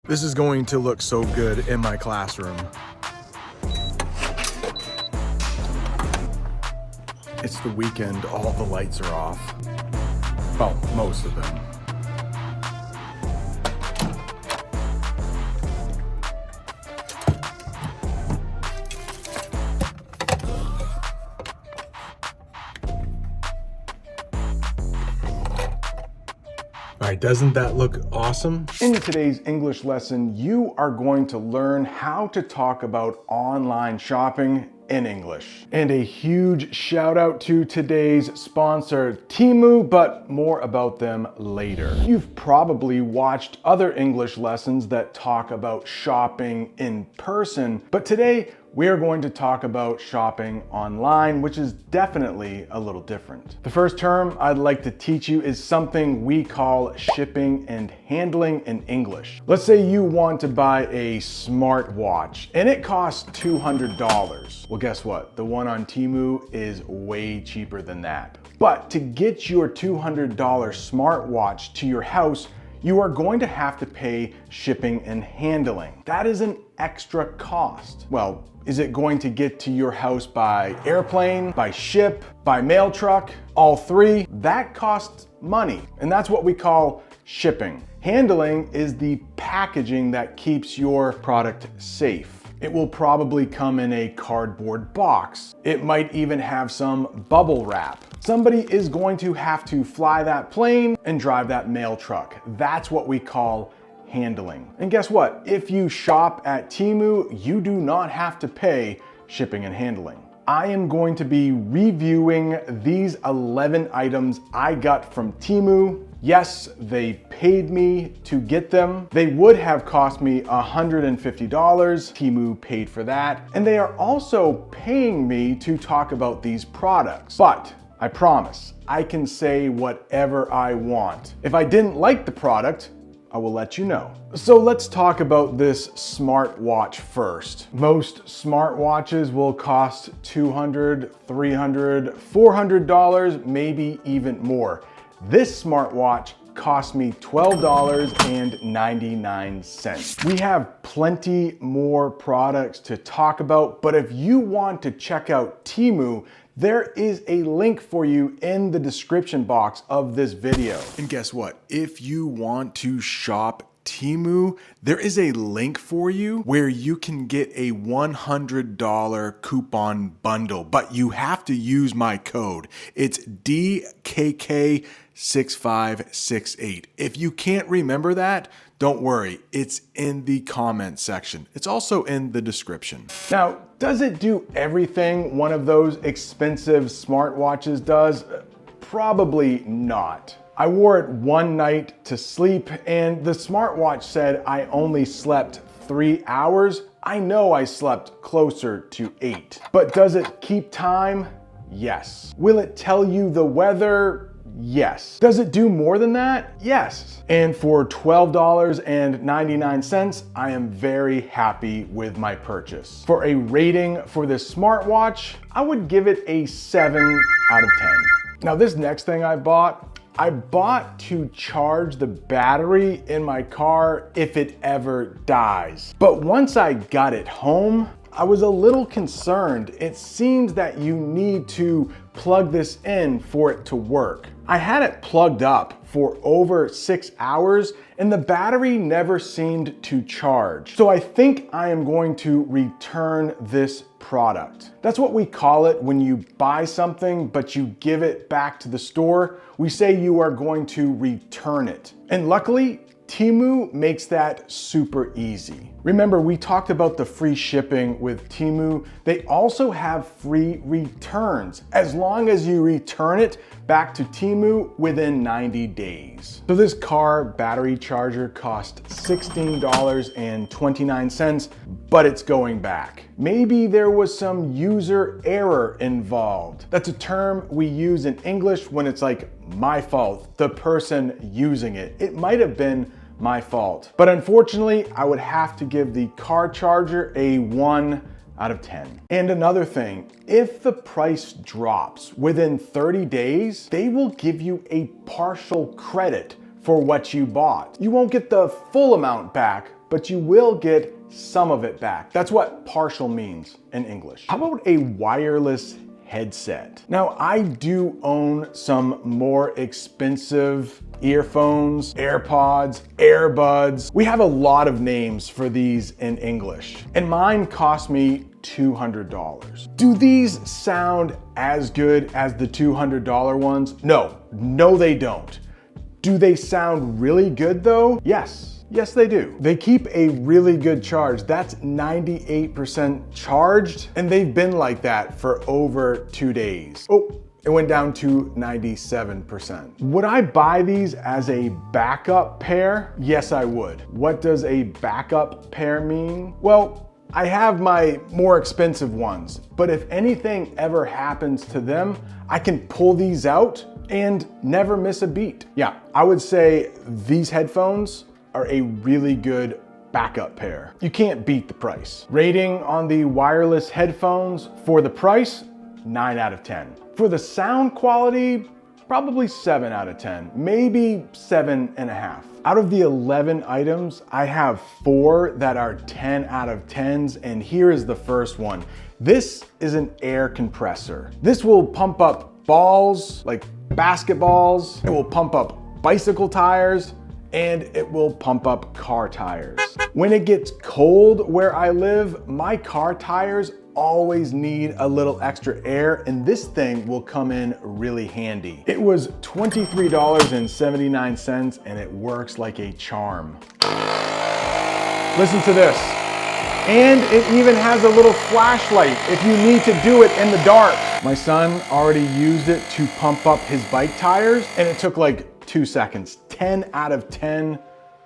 This is going to look so good in my classroom. It's the weekend, all the lights are off. Well, most of them. All right, doesn't that look awesome? In today's English lesson, you are going to learn how to talk about online shopping in English. And a huge shout out to today's sponsor, Temu, but more about them later. You've probably watched other English lessons that talk about shopping in person, but today we are going to talk about shopping online, which is definitely a little different. The first term I'd like to teach you is something we call shipping and handling in English. Let's say you want to buy a smartwatch and it costs $200. Well, guess what? The one on Temu is way cheaper than that. But to get your $200 smartwatch to your house, you are going to have to pay shipping and handling. That is an extra cost. Well, is it going to get to your house by airplane, by ship, by mail truck? All three? That costs money, and that's what we call shipping. Handling is the packaging that keeps your product safe. It will probably come in a cardboard box. It might even have some bubble wrap. Somebody is going to have to fly that plane and drive that mail truck. That's what we call handling. And guess what? If you shop at Temu, you do not have to pay shipping and handling. I am going to be reviewing these 11 items I got from Temu. Yes, they paid me to get them. They would have cost me $150. Temu paid for that. And they are also paying me to talk about these products. But I promise, I can say whatever I want. If I didn't like the product, I will let you know. So let's talk about this smartwatch first. Most smartwatches will cost $200, $300, $400, maybe even more. This smartwatch cost me $12.99. We have plenty more products to talk about, but if you want to check out Temu, there is a link for you in the description box of this video. And guess what? If you want to shop Temu, there is a link for you where you can get a $100 coupon bundle, but you have to use my code. It's DKK6568. If you can't remember that, don't worry, it's in the comment section. It's also in the description. Now, does it do everything one of those expensive smartwatches does? Probably not. I wore it one night to sleep and the smartwatch said I only slept 3 hours. I know I slept closer to 8. But does it keep time? Yes. Will it tell you the weather? Yes. Does it do more than that? Yes. And for $12.99, I am very happy with my purchase. For a rating for this smartwatch, I would give it a 7 out of 10. Now this next thing I bought to charge the battery in my car if it ever dies. But once I got it home, I was a little concerned. It seems that you need to plug this in for it to work. I had it plugged up for over 6 hours and the battery never seemed to charge. So I think I am going to return this product. That's what we call it when you buy something but you give it back to the store. We say you are going to return it. And luckily, Temu makes that super easy. Remember, we talked about the free shipping with Temu. They also have free returns as long as you return it back to Temu within 90 days. So this car battery charger cost $16.29, but it's going back. Maybe there was some user error involved. That's a term we use in English when it's like my fault, the person using it. It might have been my fault. But unfortunately, I would have to give the car charger a 1 out of 10. And another thing, if the price drops within 30 days, they will give you a partial credit for what you bought. You won't get the full amount back, but you will get some of it back. That's what partial means in English. How about a wireless headset? Now, I do own some more expensive earphones, AirPods, Airbuds. We have a lot of names for these in English, and mine cost me $200. Do these sound as good as the $200 ones? No, they don't. Do they sound really good though? Yes, they do. They keep a really good charge. That's 98% charged, and they've been like that for over 2 days. Oh, it went down to 97%. Would I buy these as a backup pair? Yes, I would. What does a backup pair mean? Well, I have my more expensive ones, but if anything ever happens to them, I can pull these out and never miss a beat. Yeah, I would say these headphones are a really good backup pair. You can't beat the price. Rating on the wireless headphones for the price, 9 out of 10. For the sound quality, probably 7 out of 10, maybe 7.5. Out of the 11 items, I have 4 that are 10 out of 10s, and here is the first one. This is an air compressor. This will pump up balls, like basketballs. It will pump up bicycle tires, and it will pump up car tires. When it gets cold where I live, my car tires always need a little extra air, and this thing will come in really handy. It was $23.79, and it works like a charm. Listen to this. And it even has a little flashlight if you need to do it in the dark. My son already used it to pump up his bike tires, and it took like 2 seconds. 10 out of 10,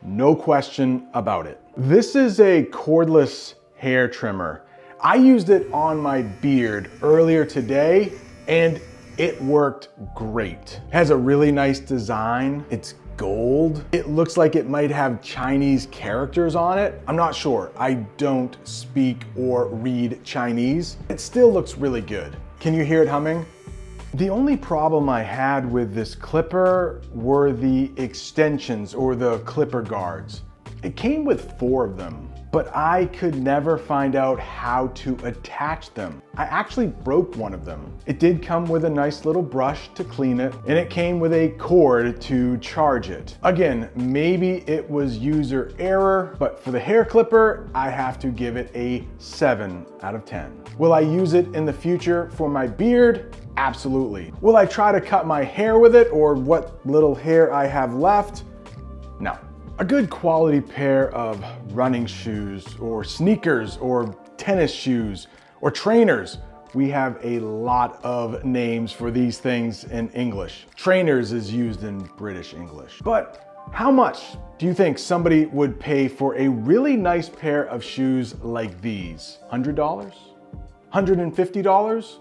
no question about it. This is a cordless hair trimmer. I used it on my beard earlier today, and it worked great. It has a really nice design. It's gold. It looks like it might have Chinese characters on it. I'm not sure. I don't speak or read Chinese. It still looks really good. Can you hear it humming? The only problem I had with this clipper were the extensions or the clipper guards. It came with 4 of them, but I could never find out how to attach them. I actually broke one of them. It did come with a nice little brush to clean it, and it came with a cord to charge it. Again, maybe it was user error, but for the hair clipper, I have to give it a 7 out of 10. Will I use it in the future for my beard? Absolutely. Will I try to cut my hair with it, or what little hair I have left? No. A good quality pair of running shoes or sneakers or tennis shoes or trainers. We have a lot of names for these things in English. Trainers is used in British English. But how much do you think somebody would pay for a really nice pair of shoes like these? $100? $150?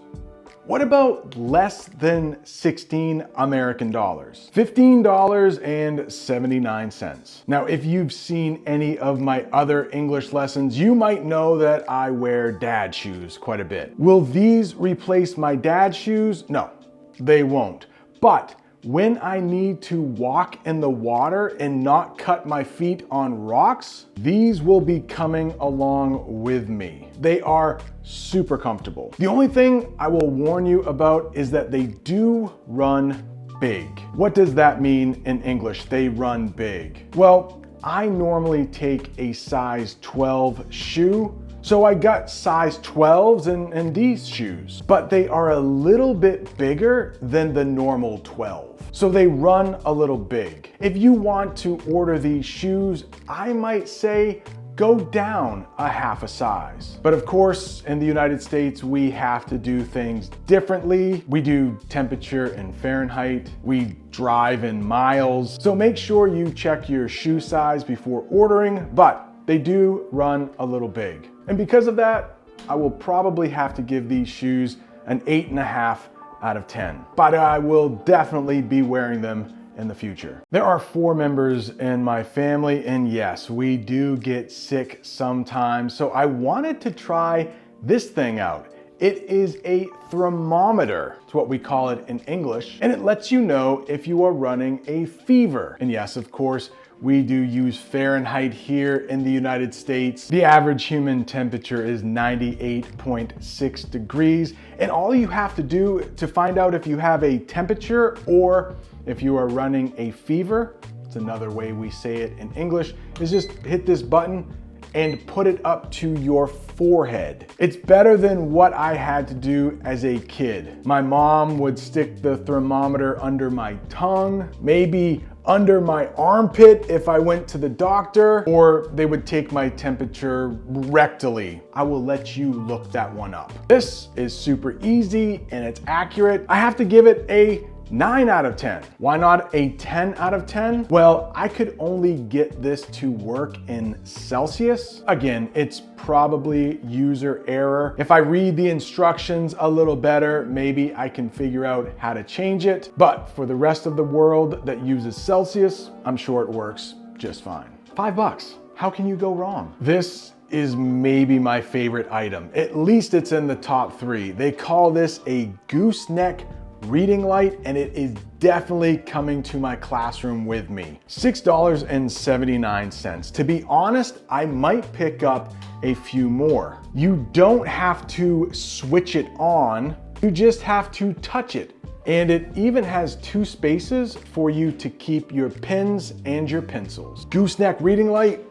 What about less than 16 American dollars? $15.79. Now, if you've seen any of my other English lessons, you might know that I wear dad shoes quite a bit. Will these replace my dad shoes? No, they won't. But when I need to walk in the water and not cut my feet on rocks, these will be coming along with me. They are super comfortable. The only thing I will warn you about is that they do run big. What does that mean in English? They run big. Well, I normally take a size 12 shoe, so I got size 12s in these shoes, but they are a little bit bigger than the normal 12. So they run a little big. If you want to order these shoes, I might say go down a half a size. But of course, in the United States, we have to do things differently. We do temperature in Fahrenheit. We drive in miles. So make sure you check your shoe size before ordering, but they do run a little big. And because of that, I will probably have to give these shoes an 8.5 out of 10. But I will definitely be wearing them in the future. There are 4 members in my family, and yes, we do get sick sometimes. So I wanted to try this thing out. It is a thermometer. It's what we call it in English, and it lets you know if you are running a fever. And yes, of course, We do use Fahrenheit here in the United States. The average human temperature is 98.6 degrees. And all you have to do to find out if you have a temperature or if you are running a fever, it's another way we say it in English, is just hit this button and put it up to your forehead. It's better than what I had to do as a kid. My mom would stick the thermometer under my tongue, maybe under my armpit if I went to the doctor, or they would take my temperature rectally. I will let you look that one up. This is super easy and it's accurate. I have to give it a 9 out of 10. Why not a 10 out of 10? Well, I could only get this to work in Celsius. Again, it's probably user error. If I read the instructions a little better, maybe I can figure out how to change it. But for the rest of the world that uses Celsius, I'm sure it works just fine. $5. How can you go wrong? This is maybe my favorite item. At least it's in the top 3. They call this a Gooseneck reading light, and it is definitely coming to my classroom with me. $6.79. To be honest, I might pick up a few more. You don't have to switch it on, you just have to touch it. And it even has 2 spaces for you to keep your pens and your pencils. Gooseneck reading light,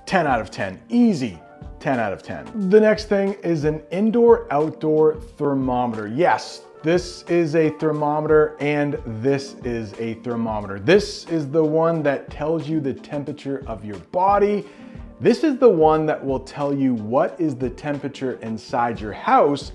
10 out of 10. Easy. 10 out of 10. The next thing is an indoor-outdoor thermometer. Yes, this is a thermometer and this is a thermometer. This is the one that tells you the temperature of your body. This is the one that will tell you what is the temperature inside your house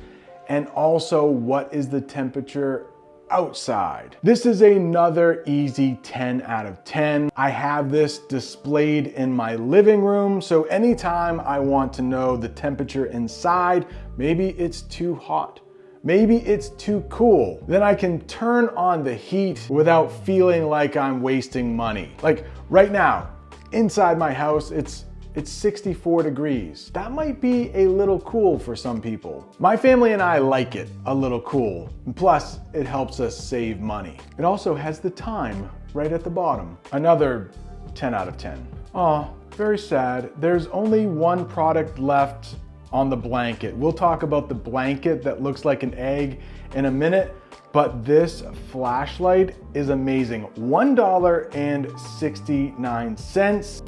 and also what is the temperature outside. This is another easy 10 out of 10. I have this displayed in my living room, so anytime I want to know the temperature inside, maybe it's too hot, maybe it's too cool, then I can turn on the heat without feeling like I'm wasting money. Like right now, inside my house, it's 64 degrees. That might be a little cool for some people. My family and I like it a little cool. Plus, it helps us save money. It also has the time right at the bottom. Another 10 out of 10. Aw, very sad. There's only one product left on the blanket. We'll talk about the blanket that looks like an egg in a minute, but this flashlight is amazing. $1.69.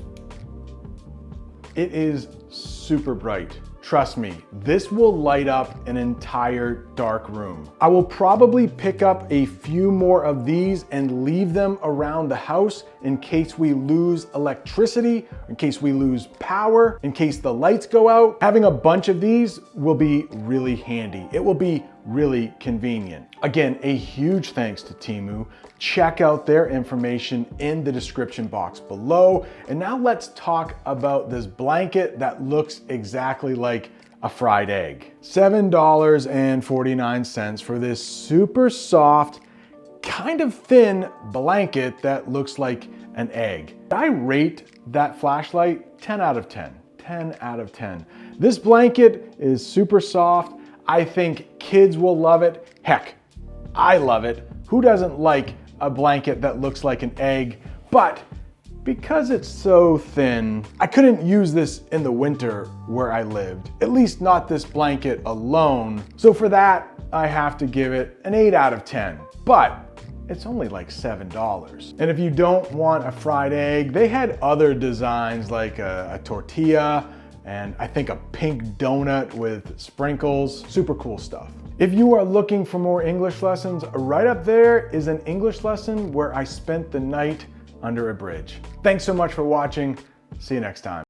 It is super bright. Trust me, this will light up an entire dark room. I will probably pick up a few more of these and leave them around the house in case we lose electricity, in case we lose power, in case the lights go out. Having a bunch of these will be really handy. It will be really convenient. Again, a huge thanks to Temu. Check out their information in the description box below. And now let's talk about this blanket that looks exactly like a fried egg. $7.49 for this super soft, kind of thin blanket that looks like an egg. I rate that flashlight 10 out of 10. 10 out of 10. This blanket is super soft. I think kids will love it. Heck, I love it. Who doesn't like a blanket that looks like an egg? But because it's so thin, I couldn't use this in the winter where I lived, at least not this blanket alone. So for that, I have to give it an 8 out of 10. But it's only like $7. And if you don't want a fried egg, they had other designs like a tortilla, and I think a pink donut with sprinkles. Super cool stuff. If you are looking for more English lessons, right up there is an English lesson where I spent the night under a bridge. Thanks so much for watching. See you next time.